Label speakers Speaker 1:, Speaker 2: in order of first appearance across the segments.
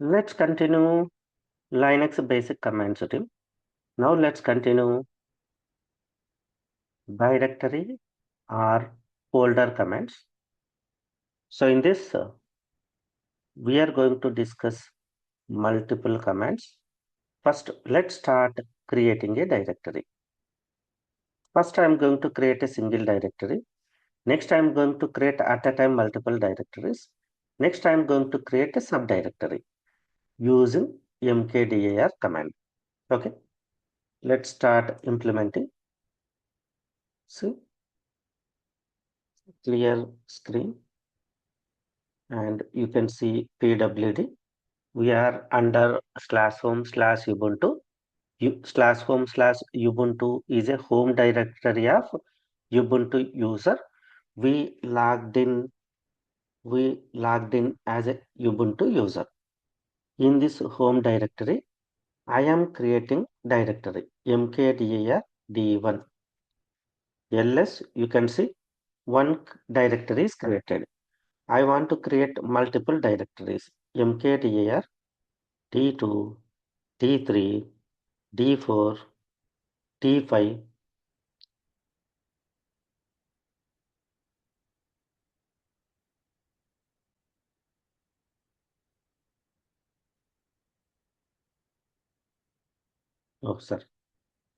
Speaker 1: Let's continue Linux basic command setting. Now let's continue directory or folder commands. So in this, we are going to discuss multiple commands. First, let's start creating a directory. First, I'm going to create a single directory. Next, I'm going to create at a time multiple directories. Next, I'm going to create a subdirectory using mkdir command. Okay, let's start implementing. See, clear screen, and you can see pwd. We are under /home/ubuntu. /home/ubuntu is a home directory of ubuntu user. we logged in we logged in as a ubuntu user. In this home directory, I am creating directory mkdir d1 ls. You can see one directory is created. I want to create multiple directories mkdir d2, d3, d4, d5. Oh, sorry.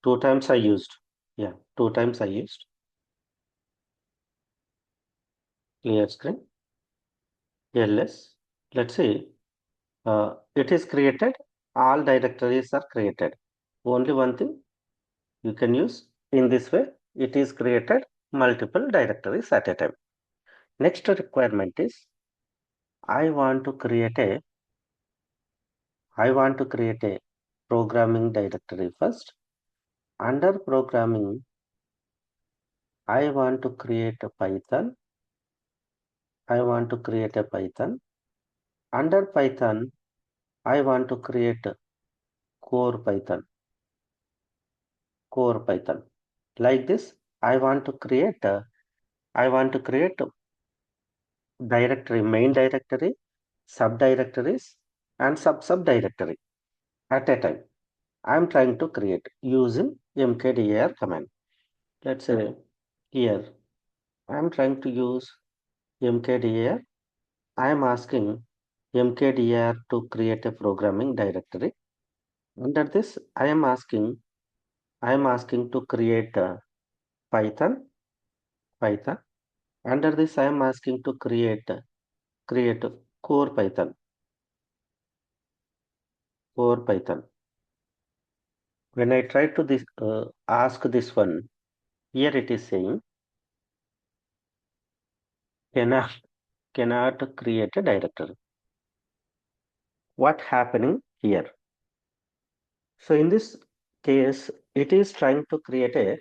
Speaker 1: Two times I used. Yeah, two times I used. Clear screen. ls. Let's see. It is created. All directories are created. Only one thing you can use in this way. It is created multiple directories at a time. Next requirement is I want to create a programming directory first. Under programming, I want to create a Python. Under Python, I want to create core Python. Like this, I want to create directory, main directory, subdirectories, and subdirectory at a time. I'm trying to create using mkdir command. Let's say here I'm trying to use mkdir. I'm asking mkdir to create a programming directory. Under this, I am asking to create Python. Under this, I am asking to create core Python. When I try to ask this one, here it is saying cannot cannot create a directory. What happening here? So in this case, it is trying to create a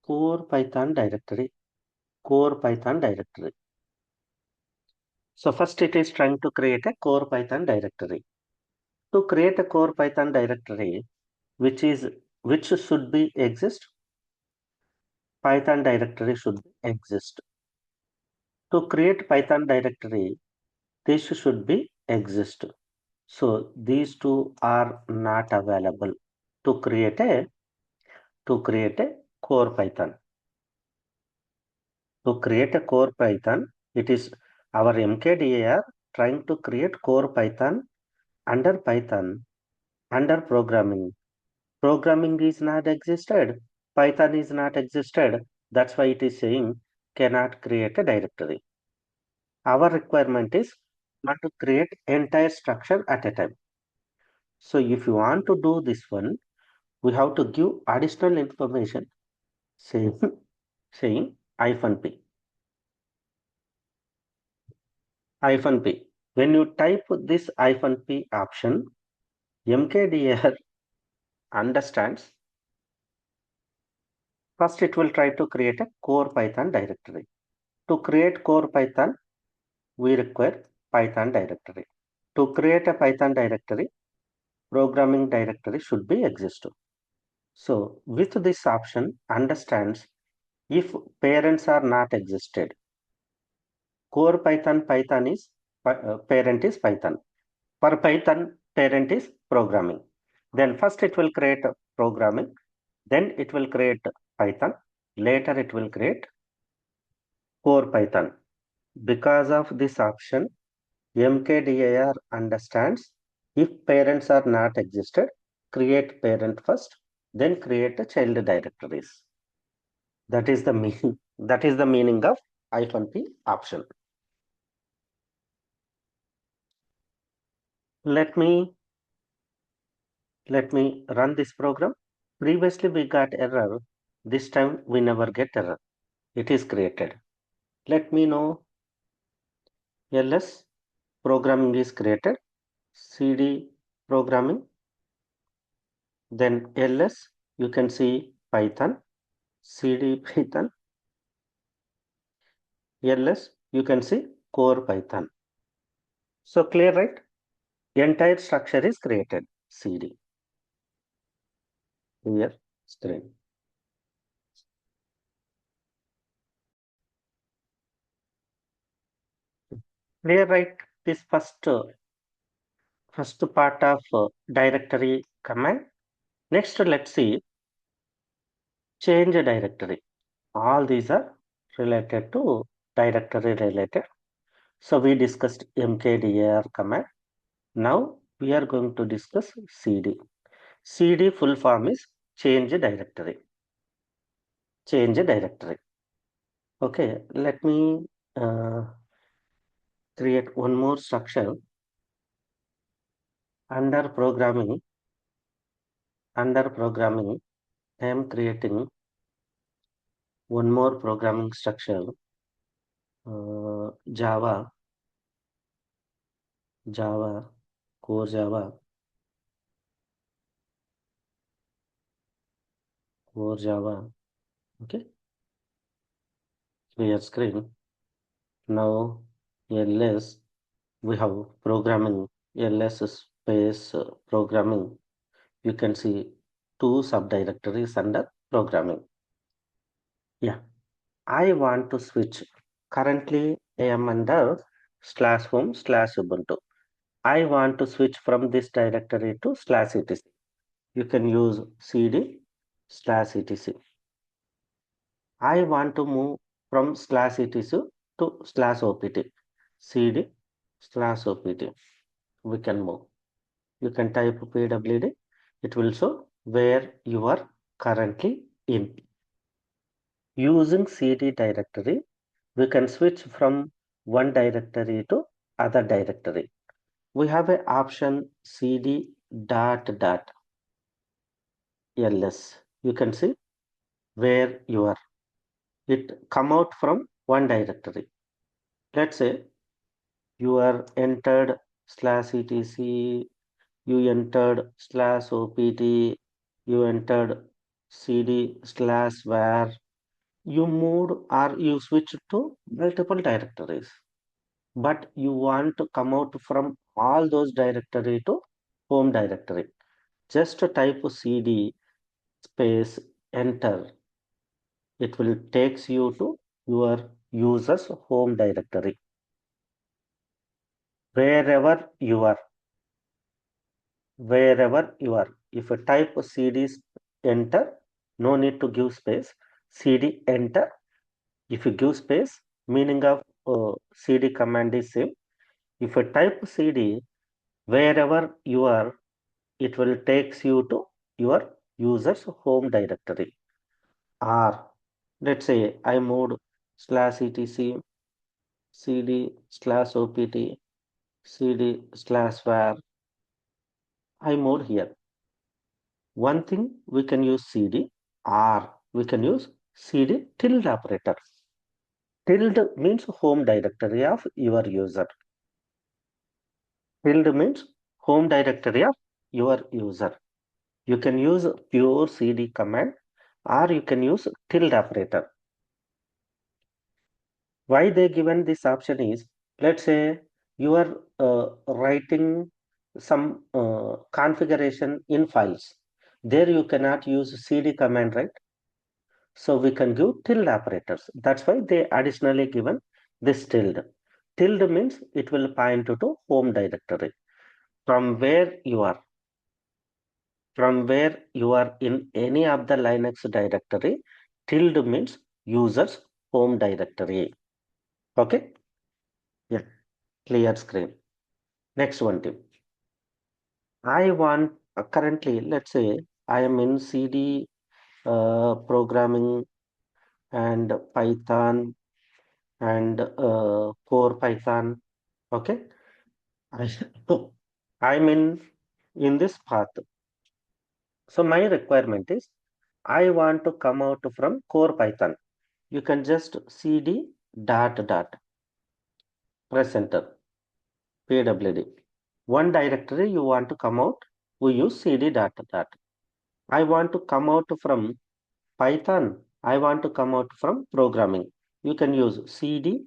Speaker 1: core Python directory. So first it is trying to create a core Python directory. To create a core Python directory, which should be exist, Python directory should exist. To create Python directory, this should be exist. So these two are not available to create a core Python. To create a core Python, it is our mkdir trying to create core Python under programming. Programming is not existed. Python is not existed. That's why it is saying cannot create a directory. Our requirement is not to create entire structure at a time. So if you want to do this one, we have to give additional information saying, saying -p. -p. When you type this -p option, mkdir understands. First, it will try to create a core Python directory. To create core Python, we require Python directory. To create a Python directory, programming directory should be exist. So with this option understands if parents are not existed. Core Python is parent is Python. For Python, parent is programming. Then first it will create programming, then it will create Python, later it will create core Python. Because of this option, MKDIR understands if parents are not existed, create parent first, then create the child directories. That is the meaning. That is the meaning of -p option. Let me run this program. Previously we got error. This time we never get error. It is created. Let me know ls programming is created. cd programming. Then ls you can see Python. cd Python. ls you can see core Python. So clear, right? Entire structure is created. cd here screen. Clear, right? This first part of directory command. Next, let's see change a directory. All these are related to directory related. So we discussed mkdir command. Now we are going to discuss cd. cd full form is change a directory. Change a directory. Okay, let me create one more structure under programming. Under programming, I am creating one more programming structure. Java, core Java, core Java. Okay, clear screen. Now, ls, we have programming, ls space programming. You can see two subdirectories under programming. Yeah, I want to switch. Currently, I am under /home/Ubuntu. I want to switch from this directory to /etc. You can use cd/etc. I want to move from /etc to /opt. cd/opt. We can move. You can type pwd. It will show where you are currently in. Using cd directory, we can switch from one directory to other directory. We have an option cd dot dot ls. You can see where you are. It come out from one directory. Let's say you are entered /etc, you entered /opt, you entered cd/var, you moved or you switched to multiple directories, but you want to come out from all those directory to home directory. Just type cd space enter. It will takes you to your user's home directory. Wherever you are, wherever you are. If you type cd enter, no need to give space. cd enter. If you give space, meaning of cd command is same. If you type cd, wherever you are, it will takes you to your user's home directory. Or let's say I moved /etc, cd/opt, cd/var. I moved here. One thing we can use cd or we can use cd tilde operator. Tilde means home directory of your user. Tilde means home directory of your user. You can use pure cd command or you can use tilde operator. Why they given this option is, let's say you are writing some configuration in files. There you cannot use cd command, right? So we can give tilde operators. That's why they additionally given this tilde. Tilde means it will point to home directory. From where you are, in any of the Linux directory, tilde means user's home directory. Okay? Yeah, clear screen. Next one, Tim. I want currently, let's say I am in CD programming and Python and core Python. Okay, I, I'm in this path. So my requirement is I want to come out from core Python. You can just cd dot press enter pwd. One directory you want to come out, we use cd dot. I want to come out from Python. I want to come out from programming. You can use cd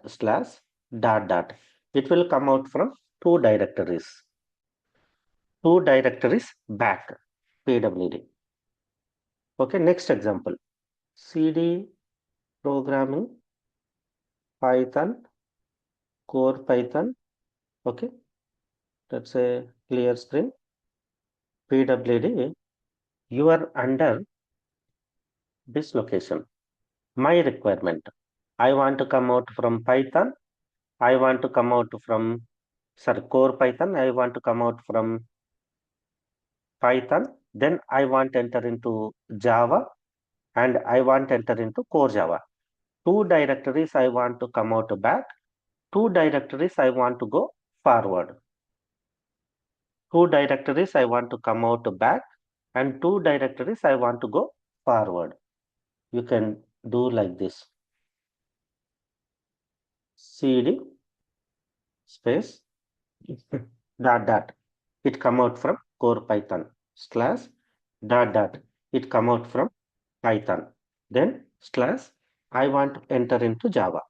Speaker 1: slash dot. It will come out from two directories back, pwd. Okay, next example. cd programming Python, core Python. Okay, that's a clear screen. pwd. You are under this location. My requirement. I want to come out from Python. I want to come out from core Python. I want to come out from Python. Then I want to enter into Java and I want to enter into core Java. Two directories I want to come out back. Two directories I want to go forward. Two directories I want to come out back and two directories I want to go forward. You can do like this. cd space dot. It come out from core Python slash dot. It come out from Python. Then slash I want to enter into Java.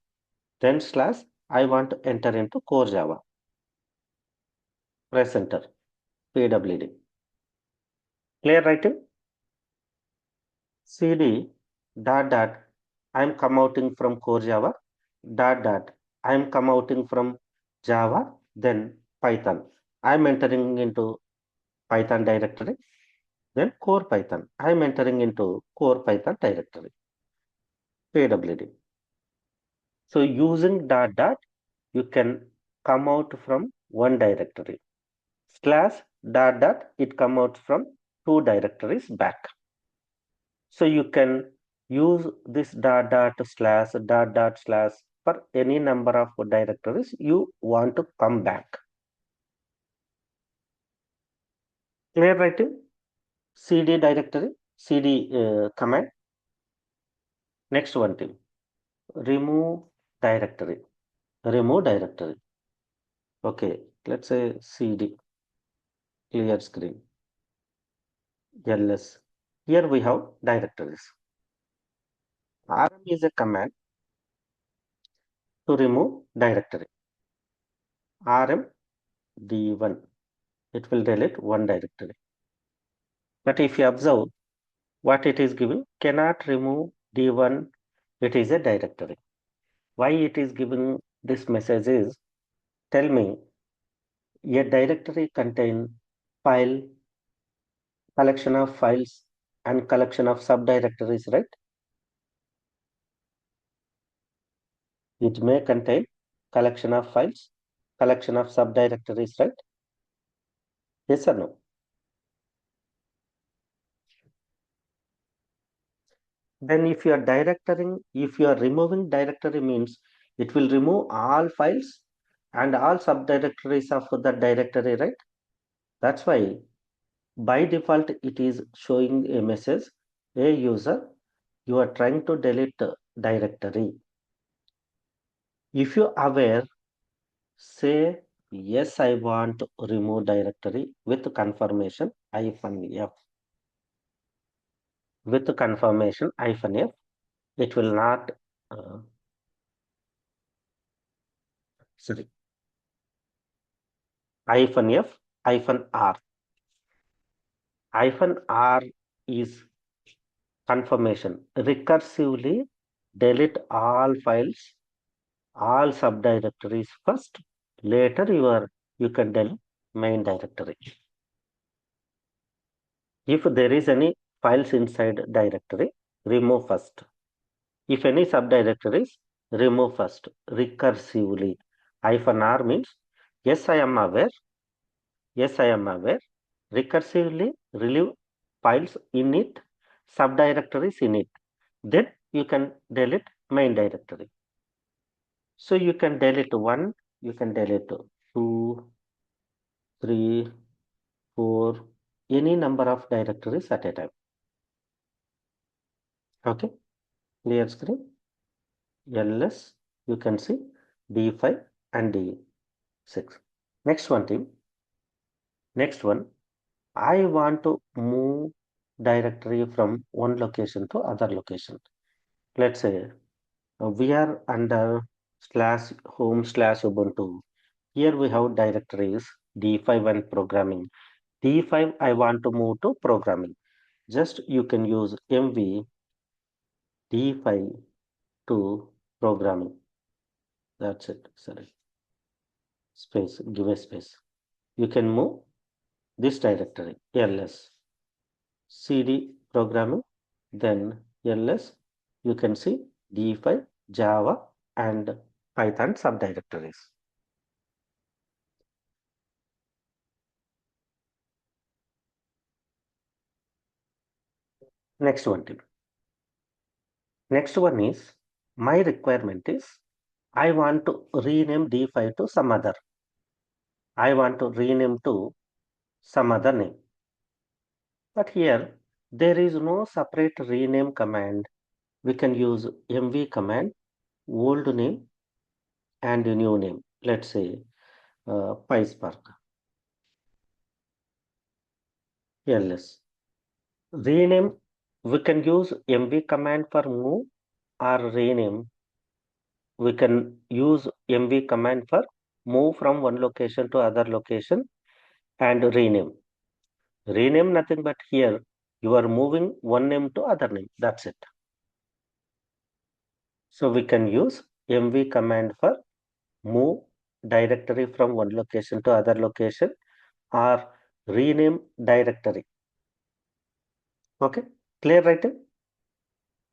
Speaker 1: Then slash I want to enter into core Java. Press enter. pwd. Clear writing? cd dot. I'm come outing from core Java. Dot. I'm come outing from Java. Then Python. I'm entering into Python directory. Then core Python. I'm entering into core Python directory. pwd. So using dot, you can come out from one directory. Slash dot, it come out from two directories back. So you can use this slash slash for any number of directories you want to come back. Clear writing? cd directory, cd command. Next one thing, remove directory. Remove directory. Okay, let's say cd, clear screen, ls. Here we have directories. rm is a command to remove directory. rm d1, it will delete one directory. But if you observe what it is giving, cannot remove d1, it is a directory. Why it is giving this message is, tell me, a directory contain file, collection of files and collection of subdirectories, right? It may contain collection of files, collection of subdirectories, right? Yes or no? Then if you are removing directory means it will remove all files and all subdirectories of that directory, right? That's why by default it is showing a message, hey user, you are trying to delete directory. If you are aware, say yes, I want to remove directory with confirmation -f. With confirmation -f, it will not sorry, -f -r. R is confirmation. Recursively delete all files, all subdirectories first. Later you can delete main directory. If there is any files inside directory, remove first. If any subdirectories, remove first recursively. -R means yes, I am aware. Yes, I am aware. Recursively relieve files in it, subdirectories in it. Then you can delete main directory. So you can delete one, you can delete two, three, four, any number of directories at a time. Okay, clear screen. LS, you can see D5 and D6. Next one thing, next one, I want to move directory from one location to other location. Let's say we are under /home/Ubuntu. Here we have directories D5 and programming. D5 I want to move to programming. Just you can use MV D5 to programming. That's it. Sorry. Space, give a space. You can move this directory ls cd programming, then ls you can see d5 java and python subdirectories. Next one tip. Next one is my requirement is I want to rename d5 to some other. I want to rename to some other name. But here there is no separate rename command. We can use mv command, old name and new name. Let's say PySpark, ls. Rename, we can use mv command for move or rename. We can use mv command for move from one location to other location and rename. Rename nothing but here you are moving one name to other name. That's it. So we can use mv command for move directory from one location to other location or rename directory. Okay, clear, right?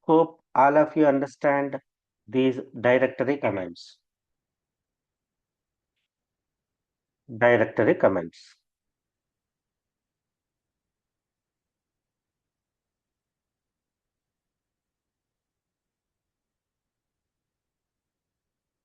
Speaker 1: Hope all of you understand these directory commands. Directory commands.